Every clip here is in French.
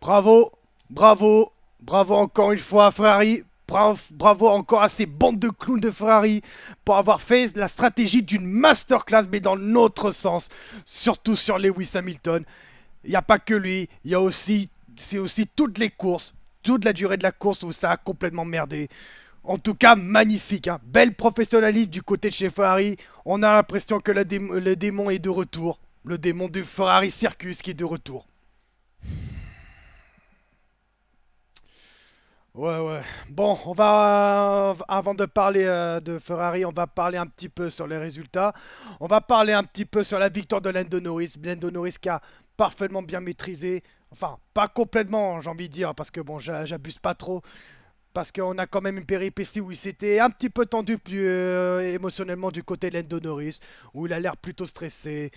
Bravo, bravo, bravo encore une fois à Ferrari. Bravo encore à ces bandes de clowns de Ferrari pour avoir fait la stratégie d'une masterclass, mais dans l'autre sens. Surtout sur Lewis Hamilton. Il n'y a pas que lui, il y a aussi, c'est aussi toutes les courses, toute la durée de la course où ça a complètement merdé. En tout cas, magnifique, hein. Bel professionnalisme du côté de chez Ferrari. On a l'impression que le démon est de retour. Le démon du Ferrari Circus qui est de retour. Ouais, ouais. Bon, on va, avant de parler de Ferrari, on va parler un petit peu sur les résultats. On va parler un petit peu sur la victoire de Lando Norris. Lando Norris qui a parfaitement bien maîtrisé. Enfin, pas complètement, j'ai envie de dire, parce que bon, j'abuse pas trop. Parce qu'on a quand même une péripétie où il s'était un petit peu tendu plus émotionnellement du côté de Lando Norris, où il a l'air plutôt stressé.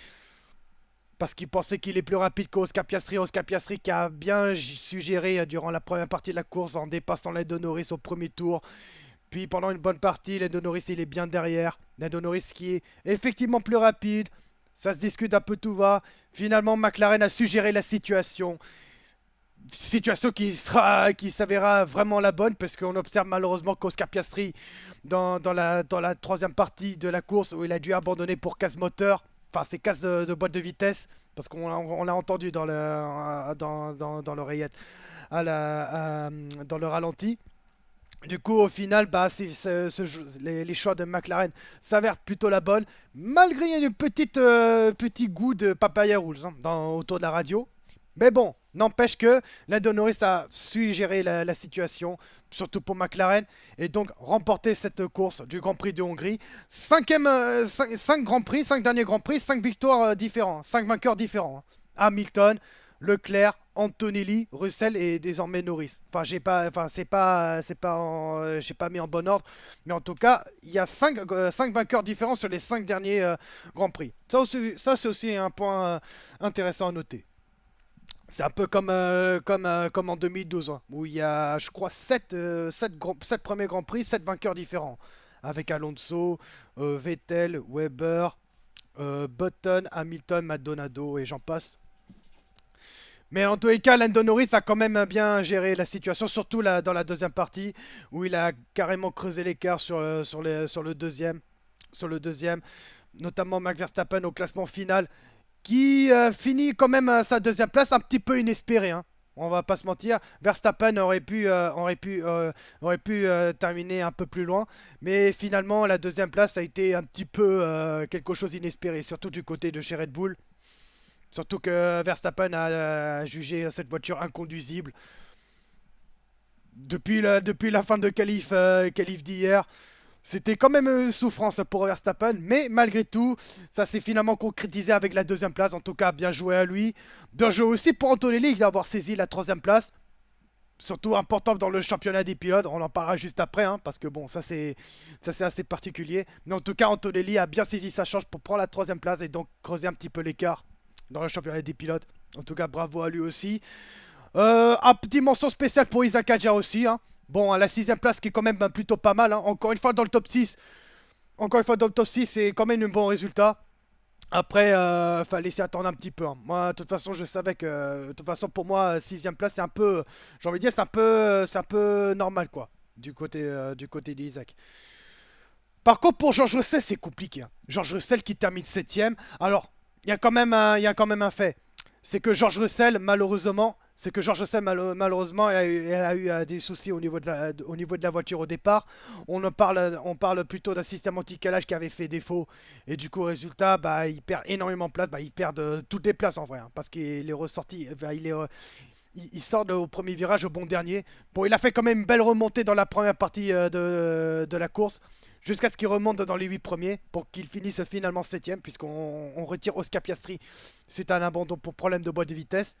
Parce qu'il pensait qu'il est plus rapide qu'Oscar Piastri. Oscar Piastri qui a bien suggéré durant la première partie de la course en dépassant Lando Norris au premier tour. Puis pendant une bonne partie, Lando Norris il est bien derrière. Lando Norris qui est effectivement plus rapide. Ça se discute un peu tout va. Finalement, McLaren a suggéré la situation. Situation qui s'avérera vraiment la bonne parce qu'on observe malheureusement qu'Oscar Piastri dans la troisième partie de la course où il a dû abandonner pour casse moteur, enfin c'est casse de boîte de vitesse parce qu'on l'a entendu dans l'oreillette dans le ralenti. Du coup, au final, bah, les choix de McLaren s'avèrent plutôt la bonne, malgré une petit goût de papaya rules hein, autour de la radio. Mais bon, n'empêche que Lando Norris a su gérer la situation, surtout pour McLaren, et donc remporter cette course du Grand Prix de Hongrie. Cinq Grands Prix, 5 derniers Grands Prix, 5 victoires différents, 5 vainqueurs différents, hein. Hamilton, Leclerc, Antonelli, Russell et désormais Norris. Enfin, j'ai pas mis en bon ordre, mais en tout cas, il y a 5 vainqueurs différents sur les 5 derniers Grands Prix. Ça c'est aussi un point intéressant à noter. C'est un peu comme en 2012, hein, où il y a, je crois, 7 premiers Grands Prix, 7 vainqueurs différents. Avec Alonso, Vettel, Weber, Button, Hamilton, Maldonado et j'en passe. Mais en tous les cas, Lando Norris a quand même bien géré la situation, surtout dans la deuxième partie, où il a carrément creusé l'écart sur le deuxième, notamment Max Verstappen au classement final, qui finit quand même à sa deuxième place, un petit peu inespéré, hein. On va pas se mentir, Verstappen aurait pu terminer un peu plus loin, mais finalement la deuxième place a été un petit peu quelque chose d'inespéré, surtout du côté de chez Red Bull. Surtout que Verstappen a jugé cette voiture inconduisible. Depuis la fin de qualif d'hier, c'était quand même une souffrance pour Verstappen, mais malgré tout, ça s'est finalement concrétisé avec la deuxième place. En tout cas, bien joué à lui. Bien joué aussi pour Antonelli d'avoir saisi la troisième place. Surtout important dans le championnat des pilotes. On en parlera juste après, hein, parce que bon, ça c'est assez particulier. Mais en tout cas, Antonelli a bien saisi sa chance pour prendre la troisième place et donc creuser un petit peu l'écart dans le championnat des pilotes. En tout cas, bravo à lui aussi. Un petit mention spécial pour Isaac Adja aussi, hein. Bon, à la sixième place qui est quand même plutôt pas mal, hein. Encore une fois dans le top 6. Encore une fois dans le top 6, c'est quand même un bon résultat. Après, fallait s'y attendre un petit peu, hein. Moi, de toute façon, je savais que... De toute façon, pour moi, sixième place, c'est un peu... J'ai envie de dire, c'est un peu normal, quoi. Du côté d'Isaac. Par contre, pour George Russell, c'est compliqué, hein. George Russell qui termine septième. Alors, il y a quand même un fait. C'est que George Russell, malheureusement, elle a eu des soucis au niveau de la voiture au départ. On parle plutôt d'un système anti-calage qui avait fait défaut. Et du coup, résultat, bah, il perd énormément de place. Bah, il perd toutes les places en vrai, hein, parce qu'il est ressorti. Enfin, il sort au premier virage au bon dernier. Bon, il a fait quand même une belle remontée dans la première partie de la course. Jusqu'à ce qu'il remonte dans les 8 premiers pour qu'il finisse finalement septième puisqu'on retire Oscar Piastri suite à un abandon pour problème de boîte de vitesse.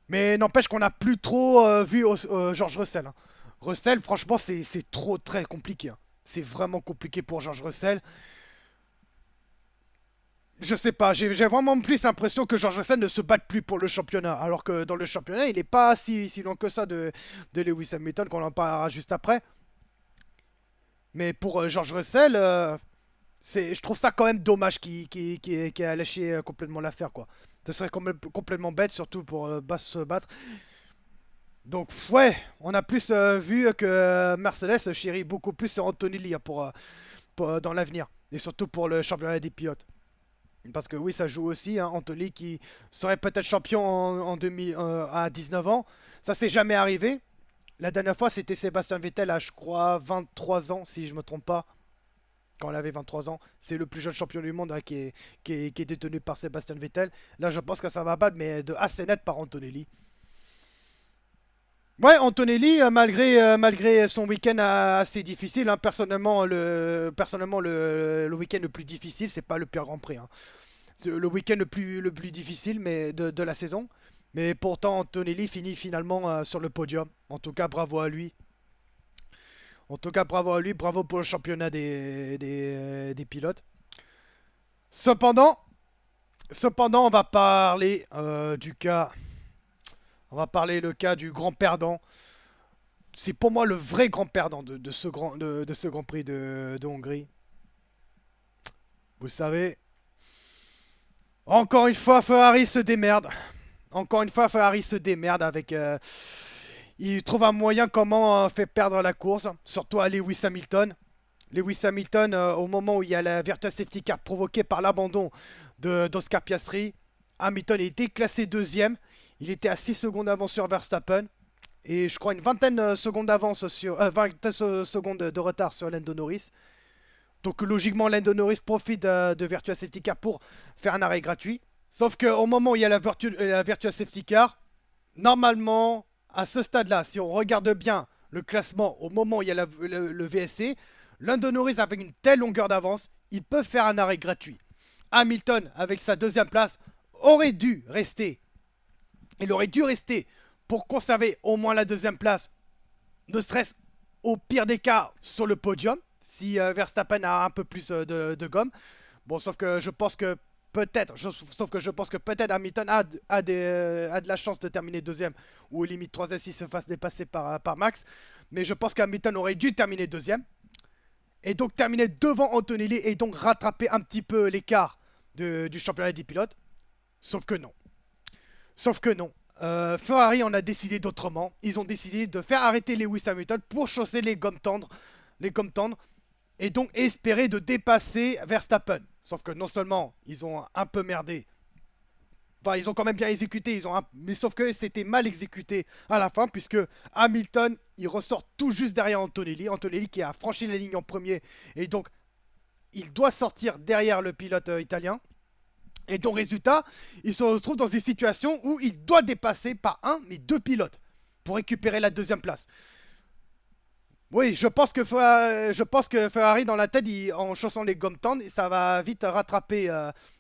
Mais n'empêche qu'on n'a plus trop vu George Russell, hein. Russell, franchement, c'est trop très compliqué, hein. C'est vraiment compliqué pour George Russell. Je sais pas, j'ai vraiment plus l'impression que George Russell ne se batte plus pour le championnat. Alors que dans le championnat, il n'est pas si loin que ça de Lewis Hamilton, qu'on en parlera juste après. Mais pour George Russell, je trouve ça quand même dommage qu'il a lâché complètement l'affaire, quoi. Ce serait complètement bête, surtout pour se battre. Donc ouais, on a plus vu que Mercedes chérit beaucoup plus sur Antonelli hein, dans l'avenir. Et surtout pour le championnat des pilotes. Parce que oui, ça joue aussi. Hein, Antonelli qui serait peut-être champion à 19 ans. Ça s'est jamais arrivé. La dernière fois, c'était Sébastien Vettel à, je crois, 23 ans, si je me trompe pas. Quand il avait 23 ans. C'est le plus jeune champion du monde hein, qui est détenu par Sébastien Vettel. Là, je pense que ça va battre, mais de assez net par Antonelli. Ouais, Antonelli, malgré son week-end assez difficile, hein, personnellement, le week-end le plus difficile, c'est pas le pire Grand Prix. Hein. C'est le week-end le plus difficile de la saison. Mais pourtant, Antonelli finit finalement sur le podium. En tout cas, bravo à lui. En tout cas, bravo à lui, bravo pour le championnat des pilotes. Cependant, cependant, on va parler du cas. On va parler le cas du grand perdant. C'est pour moi le vrai grand perdant de ce Grand Prix de Hongrie. Vous savez, encore une fois, Ferrari se démerde. Encore une fois, Ferrari se démerde avec. Il trouve un moyen comment faire perdre la course, surtout à Lewis Hamilton. Lewis Hamilton, au moment où il y a la Virtual Safety Car provoquée par l'abandon d'Oscar Piastri, Hamilton était classé deuxième. Il était à 6 secondes d'avance sur Verstappen. Et je crois une vingtaine de secondes d'avance sur. 20 secondes de retard sur Lando Norris. Donc logiquement, Lando Norris profite de Virtual Safety Car pour faire un arrêt gratuit. Sauf qu'au moment où il y a la Virtual Safety Car, normalement, à ce stade-là, si on regarde bien le classement au moment où il y a le VSC, Lando Norris avec une telle longueur d'avance, il peut faire un arrêt gratuit. Hamilton, avec sa deuxième place, aurait dû rester. Il aurait dû rester pour conserver au moins la deuxième place, ne serait-ce au pire des cas sur le podium, si Verstappen a un peu plus de gomme. Bon, sauf que je pense que peut-être Hamilton a de la chance de terminer deuxième ou limite troisième s'il se fasse dépasser par Max. Mais je pense qu'Hamilton aurait dû terminer deuxième et donc terminer devant Antonelli et donc rattraper un petit peu l'écart du championnat des pilotes. Sauf que non. Sauf que non. Ferrari en a décidé d'autrement. Ils ont décidé de faire arrêter Lewis Hamilton pour chausser les gommes tendres. Et donc espérer de dépasser Verstappen. Sauf que non seulement ils ont un peu merdé, enfin ils ont quand même bien exécuté, mais sauf que c'était mal exécuté à la fin puisque Hamilton il ressort tout juste derrière Antonelli. Antonelli qui a franchi la ligne en premier et donc il doit sortir derrière le pilote italien. Et donc résultat, il se retrouve dans des situations où il doit dépasser pas un mais deux pilotes pour récupérer la deuxième place. Oui, je pense que Ferrari dans la tête, en chaussant les gommes tendres, ça va vite rattraper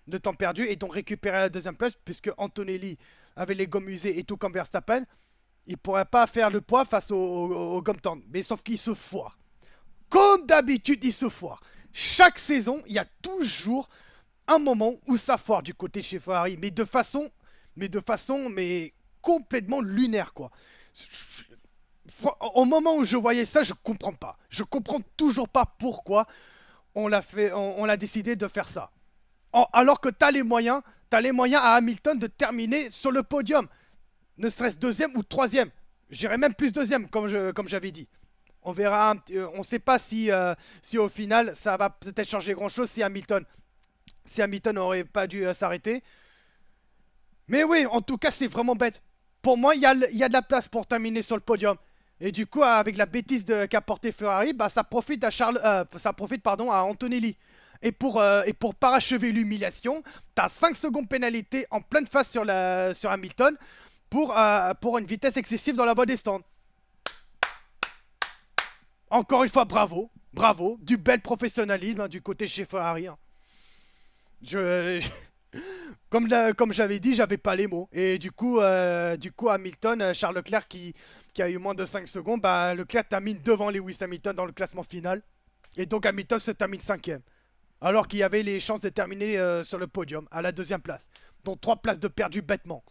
le temps perdu et donc récupérer la deuxième place puisque Antonelli avait les gommes usées et tout comme Verstappen, il pourrait pas faire le poids face aux gommes tendres. Mais sauf qu'il se foire. Comme d'habitude, il se foire. Chaque saison, il y a toujours un moment où ça foire du côté de chez Ferrari, mais complètement lunaire quoi. Au moment où je voyais ça, je comprends pas. Je comprends toujours pas pourquoi on l'a décidé de faire ça. Alors que t'as les moyens à Hamilton de terminer sur le podium, ne serait-ce deuxième ou troisième. J'irais même plus deuxième, comme j'avais dit. On verra, on sait pas si au final ça va peut-être changer grand-chose si Hamilton n'aurait pas dû s'arrêter. Mais oui, en tout cas, c'est vraiment bête. Pour moi, il y a de la place pour terminer sur le podium. Et du coup, avec la bêtise qu'a porté Ferrari, bah, ça profite à Antonelli. Et pour parachever l'humiliation, t'as 5 secondes pénalité en pleine face sur Hamilton pour une vitesse excessive dans la voie des stands. Encore une fois, bravo. Bravo. Du bel professionnalisme hein, du côté chez Ferrari. Hein. Je, comme j'avais dit, j'avais pas les mots. Et du coup Hamilton, Charles Leclerc qui a eu moins de 5 secondes, bah, Leclerc termine devant Lewis Hamilton dans le classement final. Et donc Hamilton se termine cinquième. Alors qu'il y avait les chances de terminer sur le podium, à la deuxième place. Donc 3 places de perdu bêtement.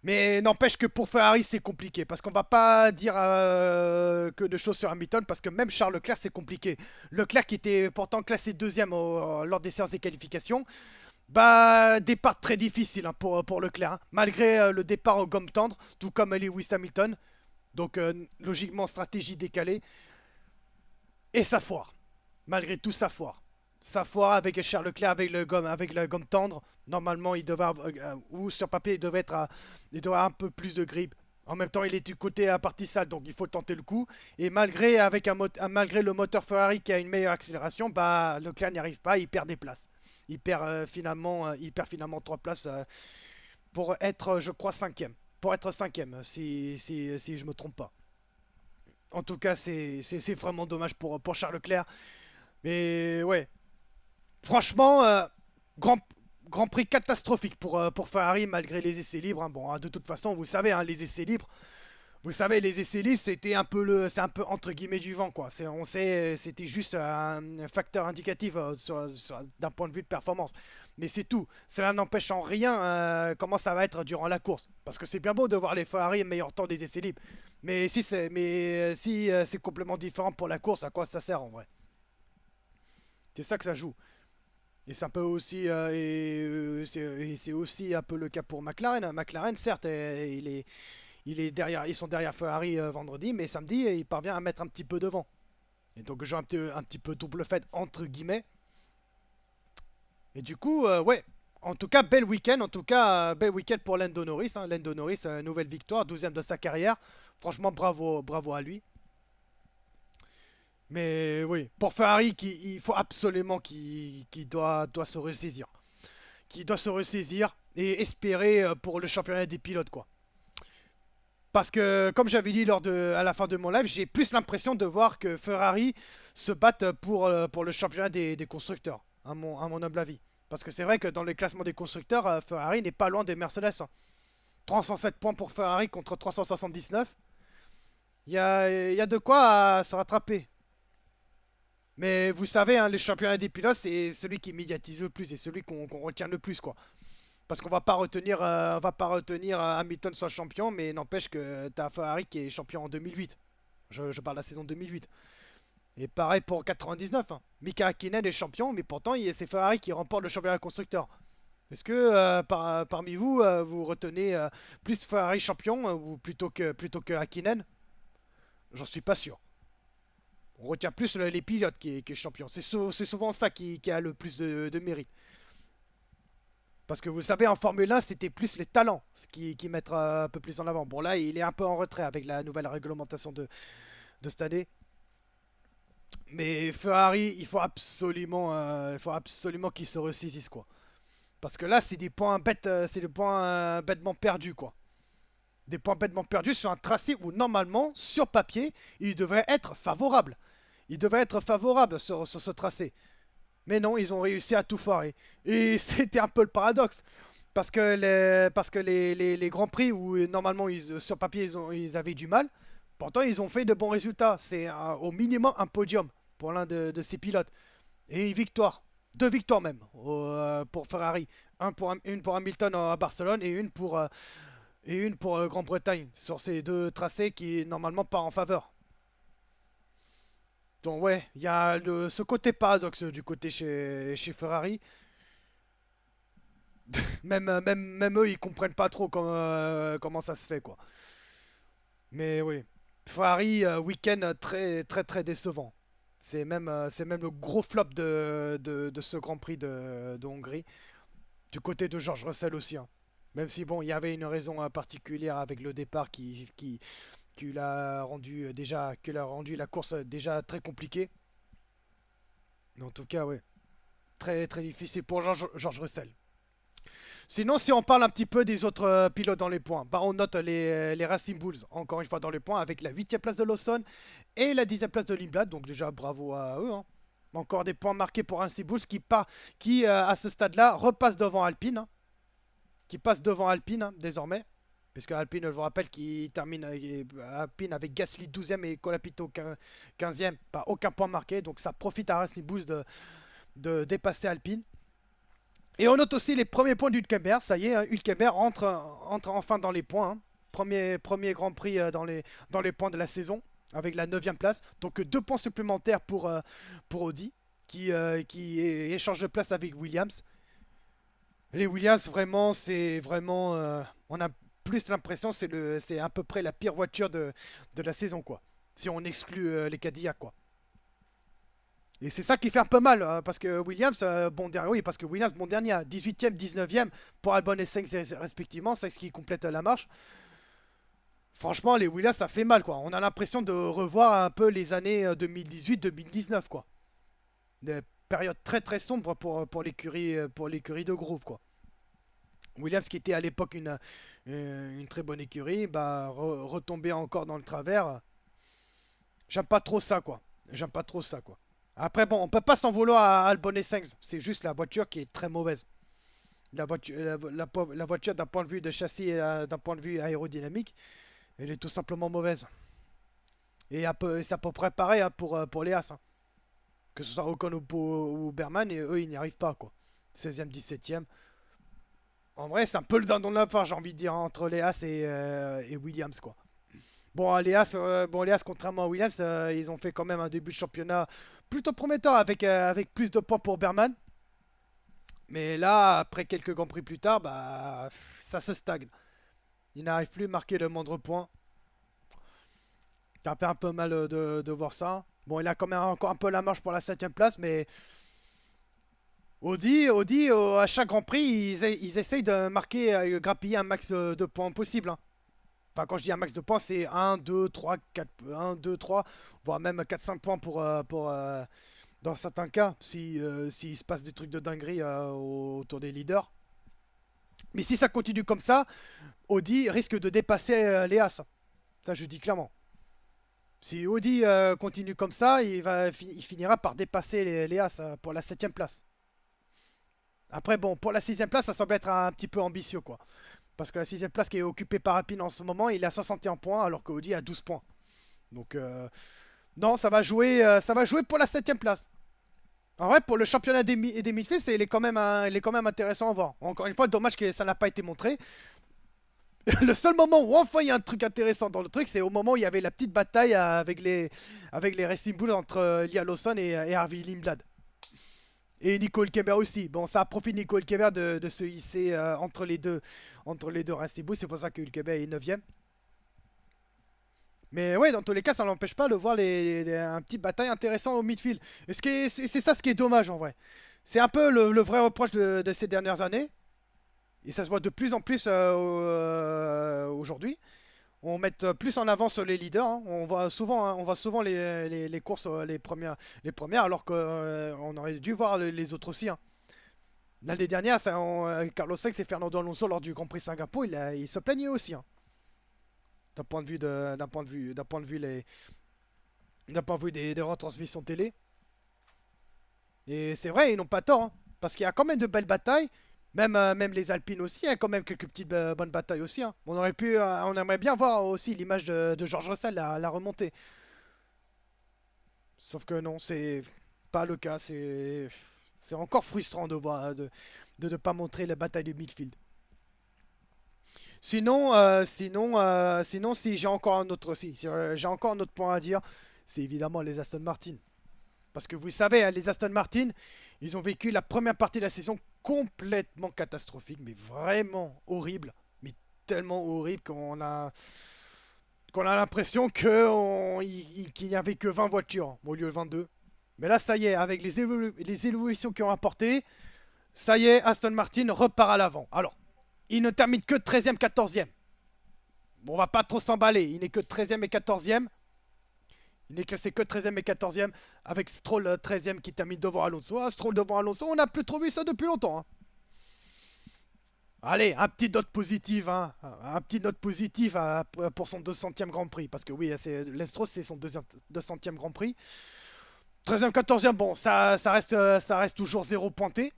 Mais n'empêche que pour Ferrari c'est compliqué. Parce qu'on va pas dire que de choses sur Hamilton. Parce que même Charles Leclerc c'est compliqué. Leclerc qui était pourtant classé deuxième lors des séances des qualifications. Bah, départ très difficile hein, pour Leclerc, hein. Malgré le départ au gomme tendre, tout comme Lewis Hamilton. Donc, logiquement, stratégie décalée. Et ça foire. Malgré tout, ça foire. Ça foire avec Charles Leclerc avec la gomme tendre. Normalement, il devait avoir, ou sur papier, il devait avoir un peu plus de grip. En même temps, il est du côté à la partie sale, donc il faut tenter le coup. Et malgré le moteur Ferrari qui a une meilleure accélération, bah Leclerc n'y arrive pas, il perd des places. Il perd finalement 3 places pour être, je crois, cinquième. Pour être cinquième, si je me trompe pas. En tout cas, c'est vraiment dommage pour Charles Leclerc. Mais ouais, franchement, grand, grand prix catastrophique pour Ferrari malgré les essais libres, hein. Bon, hein, de toute façon, vous savez, hein, les essais libres, les essais libres, c'est un peu entre guillemets du vent, quoi. On sait, c'était juste un facteur indicatif d'un point de vue de performance. Mais c'est tout. Cela n'empêche en rien comment ça va être durant la course. Parce que c'est bien beau de voir les Ferrari meilleur temps des essais libres. Mais si c'est complètement différent pour la course, à quoi ça sert en vrai? C'est ça que ça joue. Et c'est un peu aussi, et c'est aussi un peu le cas pour McLaren, hein. McLaren, certes, ils sont derrière Ferrari vendredi, mais samedi, il parvient à mettre un petit peu devant. Et donc, j'ai un petit peu double fait entre guillemets. Et du coup, ouais. En tout cas, bel week-end. En tout cas, bel week-end pour Lando Norris, hein. Lando Norris, nouvelle victoire, 12e de sa carrière. Franchement, bravo, bravo à lui. Mais oui, pour Ferrari, il faut absolument qu'il doit se ressaisir. Qu'il doit se ressaisir et espérer pour le championnat des pilotes, quoi. Parce que, comme j'avais dit à la fin de mon live, j'ai plus l'impression de voir que Ferrari se battent pour le championnat des constructeurs, à mon humble avis. Parce que c'est vrai que dans le classement des constructeurs, Ferrari n'est pas loin des Mercedes, hein. 307 points pour Ferrari contre 379. Il y a de quoi se rattraper. Mais vous savez, hein, le championnat des pilotes, c'est celui qui médiatise le plus et celui qu'on retient le plus, quoi. Parce on va pas retenir Hamilton soit champion, mais n'empêche que t'as Ferrari qui est champion en 2008. Je parle de la saison 2008. Et pareil pour 99, hein. Mika Hakkinen est champion, mais pourtant c'est Ferrari qui remporte le championnat constructeur. Est-ce que parmi vous, vous retenez plus Ferrari champion ou plutôt que Hakkinen? J'en suis pas sûr. On retient plus les pilotes qui est champion. C'est souvent ça qui a le plus de mérite. Parce que vous savez, en Formule 1, c'était plus les talents qui mettent un peu plus en avant. Bon, là, il est un peu en retrait avec la nouvelle réglementation de cette année. Mais Ferrari, il faut absolument qu'ils se ressaisissent, quoi. Parce que là, c'est des points bêtes, c'est des points bêtement perdus, quoi. Des points bêtement perdus sur un tracé où, normalement, sur papier, il devrait être favorable. Il devrait être favorable sur ce tracé. Mais non, ils ont réussi à tout foirer. Et c'était un peu le paradoxe. Parce que les Grands Prix où normalement sur papier ils avaient du mal, pourtant ils ont fait de bons résultats. C'est au minimum un podium pour l'un de ces pilotes. Et une victoire. Deux victoires même pour Ferrari. Une pour Hamilton à Barcelone et une pour Grande-Bretagne. Sur ces deux tracés qui normalement part en faveur. Donc ouais, il y a ce côté paradoxe du côté chez Ferrari. Même eux, ils comprennent pas trop comment ça se fait, quoi. Mais oui, Ferrari, week-end très très très décevant. C'est même le gros flop de ce Grand Prix de Hongrie. Du côté de George Russell aussi, hein. Même si bon, il y avait une raison particulière avec le départ qui l'a rendu la course déjà très compliquée. Mais en tout cas, ouais, très très difficile pour George Russell. Sinon, si on parle un petit peu des autres pilotes dans les points, bah on note les Racing Bulls, encore une fois dans les points, avec la 8e place de Lawson et la 10e place de Lindblad. Donc déjà, bravo à eux, hein. Encore des points marqués pour Racing Bulls qui à ce stade-là, repasse devant Alpine, hein. Qui passe devant Alpine, hein, désormais. Puisque Alpine, je vous rappelle, qui termine Alpine avec Gasly 12e et Colapito 15e. Pas aucun point marqué. Donc ça profite à Racing Bulls de dépasser Alpine. Et on note aussi les premiers points d'Hülkenberg. Ça y est, hein, Hülkenberg entre enfin dans les points, hein. Premier Grand Prix dans les points de la saison, avec la 9e place. Donc 2 points supplémentaires pour Audi, qui échange de place avec Williams. Les Williams, vraiment, c'est vraiment. On a plus l'impression que c'est à peu près la pire voiture de la saison, quoi. Si on exclut les Cadillacs, quoi. Et c'est ça qui fait un peu mal, parce que Williams, bon dernier, oui, parce que Williams, bon dernier, 18e, 19e pour Albon et Sainz respectivement, c'est ce qui complète la marche. Franchement, les Williams, ça fait mal, quoi. On a l'impression de revoir un peu les années 2018-2019, quoi. Des périodes très très sombres pour l'écurie de Groove, quoi. Williams, qui était à l'époque une très bonne écurie, bah, retomber encore dans le travers. J'aime pas trop ça, quoi. J'aime pas trop ça, quoi. Après, bon, on peut pas s'en vouloir à Albon et Sainz. C'est juste la voiture qui est très mauvaise. La voiture, d'un point de vue de châssis et d'un point de vue aérodynamique, elle est tout simplement mauvaise. Et c'est à peu près pareil hein, pour les As. Hein. Que ce soit Ocon ou Berman, et eux, ils n'y arrivent pas, quoi. 16e, 17e. En vrai, c'est un peu le dindon de la farce, j'ai envie de dire, hein, entre les As et Williams, quoi. Bon, les As, contrairement à Williams, ils ont fait quand même un début de championnat plutôt prometteur avec plus de points pour Berman. Mais là, après quelques Grands Prix plus tard, bah, ça se stagne. Il n'arrive plus à marquer le moindre point. Ça fait un peu mal de voir ça. Bon, il a quand même encore un peu la marche pour la 7ème place, mais Audi à chaque Grand Prix, ils essayent de marquer, grappiller un max de points possible. Hein. Enfin, quand je dis un max de points, c'est 1, 2, 3, 4, 1, 2, 3, voire même 4-5 points dans certains cas, s'il se passe des trucs de dinguerie autour des leaders. Mais si ça continue comme ça, Audi risque de dépasser les As. Ça, je dis clairement. Si Audi continue comme ça, il finira par dépasser les As pour la 7ème place. Après, bon, pour la 6ème place, ça semble être un petit peu ambitieux, quoi. Parce que la 6ème place qui est occupée par Alpine en ce moment, il a 61 points, alors qu'Audi a 12 points. Donc, non, ça va jouer pour la 7ème place. En vrai, pour le championnat des midfields, il est quand même intéressant à voir. Encore une fois, dommage que ça n'a pas été montré. Le seul moment où enfin il y a un truc intéressant dans le truc, c'est au moment où il y avait la petite bataille avec les Racing Bulls entre Lia Lawson et Harvey Lindblad. Et Nico Hülkenberg aussi. Bon, ça a profité de Nico Hülkenberg de se hisser entre les deux Racing Bulls. C'est pour ça que Hülkenberg est 9ème. Mais ouais, dans tous les cas, ça n'empêche pas de voir un petit bataille intéressant au midfield. Et c'est ça ce qui est dommage en vrai. C'est un peu le vrai reproche de ces dernières années. Et ça se voit de plus en plus aujourd'hui. On met plus en avant sur les leaders. Hein. On voit souvent les courses, les premières alors qu'on aurait dû voir les autres aussi. Hein. L'année dernière, Carlos Sainz et Fernando Alonso lors du Grand Prix Singapour, ils se plaignaient aussi. Hein. D'un point de vue des retransmissions télé. Et c'est vrai, ils n'ont pas tort. Hein. Parce qu'il y a quand même de belles batailles. Même les Alpines aussi, il y a quand même quelques petites bonnes batailles aussi. Hein. On aimerait bien voir aussi l'image de George Russell, la remontée. Sauf que non, c'est pas le cas. C'est encore frustrant de voir, de ne pas montrer la bataille du midfield. Sinon, si j'ai encore un autre, si j'ai encore un autre point à dire, c'est évidemment les Aston Martin. Parce que vous savez, hein, les Aston Martin, ils ont vécu la première partie de la saison complètement catastrophique, mais vraiment horrible. Mais tellement horrible qu'on a l'impression qu'il n'y avait que 20 voitures au lieu de 22. Mais là, ça y est, avec les évolutions qu'ils ont apportées, ça y est, Aston Martin repart à l'avant. Alors, il ne termine que 13e, 14e. Bon, on va pas trop s'emballer, il n'est que 13e et 14e. Il n'est classé que 13e et 14e avec Stroll 13e qui termine devant Alonso. Ah, Stroll devant Alonso, on n'a plus trop vu ça depuis longtemps. Hein. Allez, un petit note positive, hein. Un petit note positive pour son 200e Grand Prix. Parce que oui, Stroll, c'est son 200e Grand Prix. 13e, 14e, bon, ça reste toujours zéro pointé.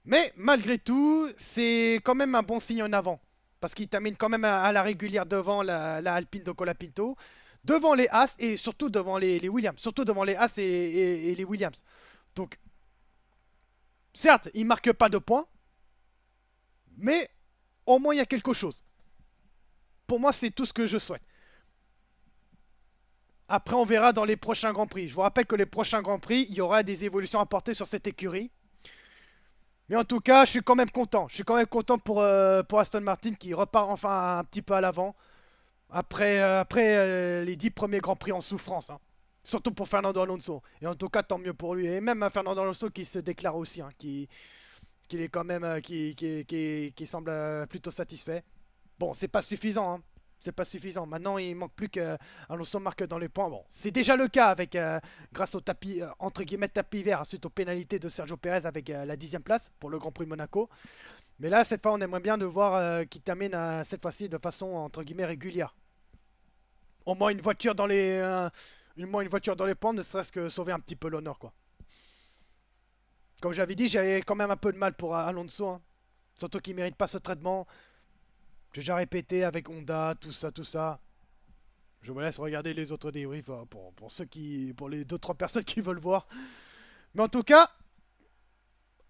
Mais malgré tout, c'est quand même un bon signe en avant. Parce qu'il termine quand même à la régulière devant la Alpine de Colapinto. Devant les As et surtout devant les Williams. Surtout devant les As et les Williams. Donc, certes, il ne marque pas de points. Mais au moins, il y a quelque chose. Pour moi, c'est tout ce que je souhaite. Après, on verra dans les prochains Grands Prix. Je vous rappelle que les prochains Grands Prix, il y aura des évolutions apportées sur cette écurie. Mais en tout cas, je suis quand même content. Je suis quand même content pour Aston Martin qui repart enfin un petit peu à l'avant. Après les 10 premiers Grands Prix en souffrance, hein. Surtout pour Fernando Alonso. Et en tout cas, tant mieux pour lui. Et même Fernando Alonso qui se déclare aussi, hein, qui est quand même, qui semble plutôt satisfait. Bon, c'est pas suffisant, hein. C'est pas suffisant. Maintenant, il manque plus qu'Alonso marque dans les points. Bon, c'est déjà le cas avec, grâce au tapis, entre guillemets, tapis vert, suite aux pénalités de Sergio Perez avec la 10e place pour le Grand Prix de Monaco. Mais là, cette fois, on aimerait bien de voir qu'il termine cette fois-ci de façon, entre guillemets, régulière. Au moins une voiture dans au moins une voiture dans les pentes, ne serait-ce que sauver un petit peu l'honneur, quoi. Comme j'avais dit, j'avais quand même un peu de mal pour Alonso, hein. Surtout qu'il mérite pas ce traitement. J'ai déjà répété avec Honda, tout ça, tout ça. Je vous laisse regarder les autres débriefs pour ceux pour les 2-3 personnes qui veulent voir. Mais en tout cas,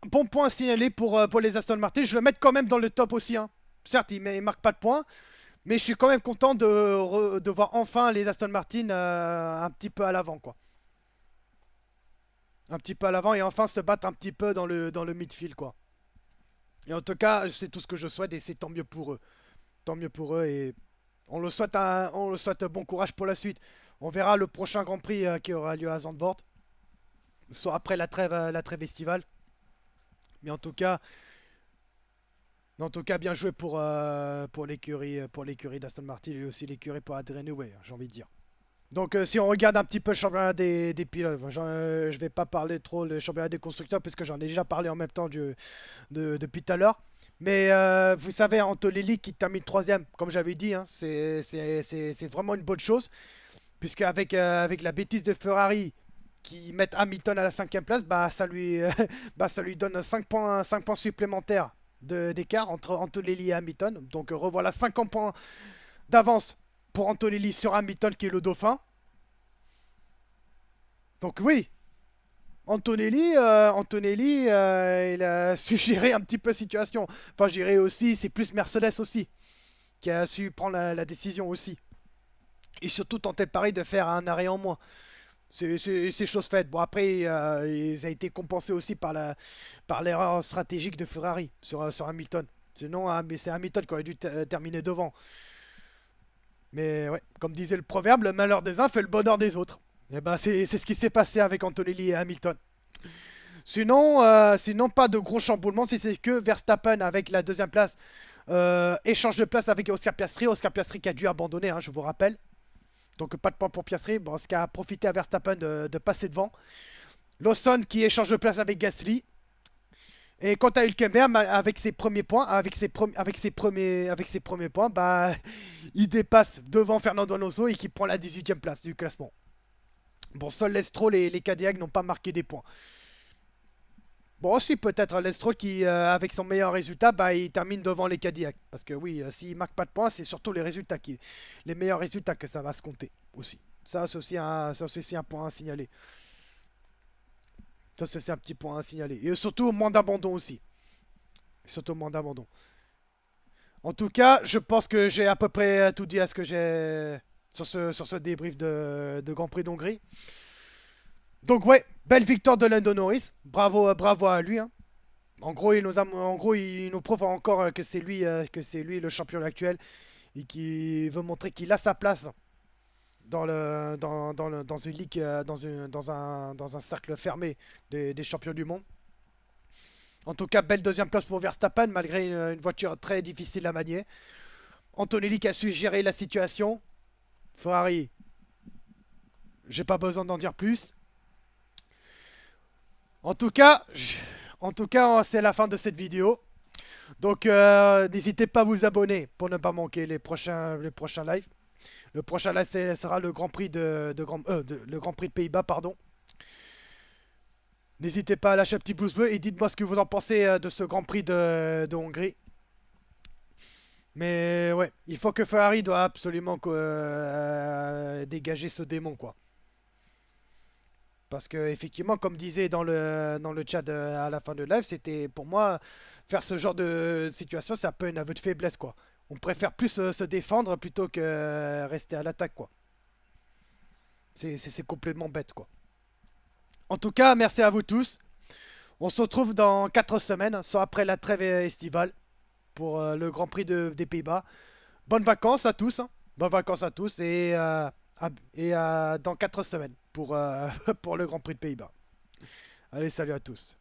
bon point à signaler pour les Aston Martin. Je le mets quand même dans le top aussi, hein. Certes, il marque pas de points, mais je suis quand même content de voir enfin les Aston Martin un petit peu à l'avant, quoi. Un petit peu à l'avant et enfin se battre un petit peu dans le midfield, quoi. Et en tout cas, c'est tout ce que je souhaite et c'est tant mieux pour eux. Tant mieux pour eux et on le souhaite bon courage pour la suite. On verra le prochain Grand Prix qui aura lieu à Zandvoort, soit après la trêve estivale. Mais en tout cas, bien joué pour l'écurie d'Aston Martin et aussi l'écurie pour Adrien Newey, j'ai envie de dire. Donc si on regarde un petit peu le championnat des pilotes, je vais pas parler trop le championnat des constructeurs puisque j'en ai déjà parlé en même temps depuis tout à l'heure. Mais vous savez, Antonelli qui termine troisième, comme j'avais dit, hein, c'est vraiment une bonne chose. Puisque avec la bêtise de Ferrari qui mettent Hamilton à la 5e place, bah, ça lui donne 5 points supplémentaires d'écart entre Antonelli et Hamilton. Donc revoilà 50 points d'avance pour Antonelli sur Hamilton qui est le dauphin. Donc oui, Antonelli, il a su gérer un petit peu la situation. Enfin, gérer aussi, c'est plus Mercedes aussi qui a su prendre la décision aussi. Et surtout tenter le pari de faire un arrêt en moins. C'est chose faite. Bon, après, ça a été compensé aussi par l'erreur stratégique de Ferrari sur Hamilton. Sinon, c'est Hamilton qui aurait dû terminer devant. Mais ouais, comme disait le proverbe, le malheur des uns fait le bonheur des autres. Et ben, c'est ce qui s'est passé avec Antonelli et Hamilton. Sinon, pas de gros chamboulements, si c'est que Verstappen avec la 2e place échange de place avec Oscar Piastri. Oscar Piastri qui a dû abandonner, hein, je vous rappelle. Donc pas de point pour Piastri, bon, ce qui a profité à Verstappen de passer devant. Lawson qui échange de place avec Gasly. Et quant à Hülkenberg, avec ses premiers points, avec ses premiers points, bah, il dépasse devant Fernando Alonso et qui prend la 18e place du classement. Bon, seuls les Stroll et les Cadillac n'ont pas marqué des points. Bon, aussi peut-être les Stroll qui, avec son meilleur résultat, bah, il termine devant les Cadillac. Parce que oui, s'il marque pas de points, c'est surtout les meilleurs résultats que ça va se compter aussi. Ça, c'est aussi un point à signaler. Ça, c'est un petit point à signaler. Et surtout, moins d'abandon aussi. Surtout, moins d'abandon. En tout cas, je pense que j'ai à peu près tout dit à ce que j'ai sur ce débrief de Grand Prix d'Hongrie. Donc, ouais, belle victoire de Lando Norris. Bravo à lui, hein. En gros, il nous prouve encore que c'est lui le champion actuel et qui veut montrer qu'il a sa place dans une ligue, dans un cercle fermé des champions du monde. En tout cas, belle 2e place pour Verstappen, malgré une voiture très difficile à manier. Antonelli qui a su gérer la situation. Ferrari, j'ai pas besoin d'en dire plus. En tout cas, c'est la fin de cette vidéo. Donc, n'hésitez pas à vous abonner pour ne pas manquer les prochains lives. Le prochain live sera le Grand Prix le Grand Prix de Pays-Bas, pardon. N'hésitez pas à lâcher un petit pouce bleu et dites-moi ce que vous en pensez de ce Grand Prix de Hongrie. Mais ouais, il faut que Ferrari doit absolument dégager ce démon, quoi. Parce que effectivement, comme disait dans le chat à la fin de live, c'était pour moi faire ce genre de situation, c'est un peu un aveu de faiblesse, quoi. On préfère plus se défendre plutôt que rester à l'attaque, quoi. C'est complètement bête, quoi. En tout cas, merci à vous tous. On se retrouve dans 4 semaines, soit après la trêve estivale, pour le Grand Prix des Pays-Bas. Bonnes vacances à tous, hein. Bonnes vacances à tous et dans 4 semaines pour, pour le Grand Prix de Pays-Bas. Allez, salut à tous.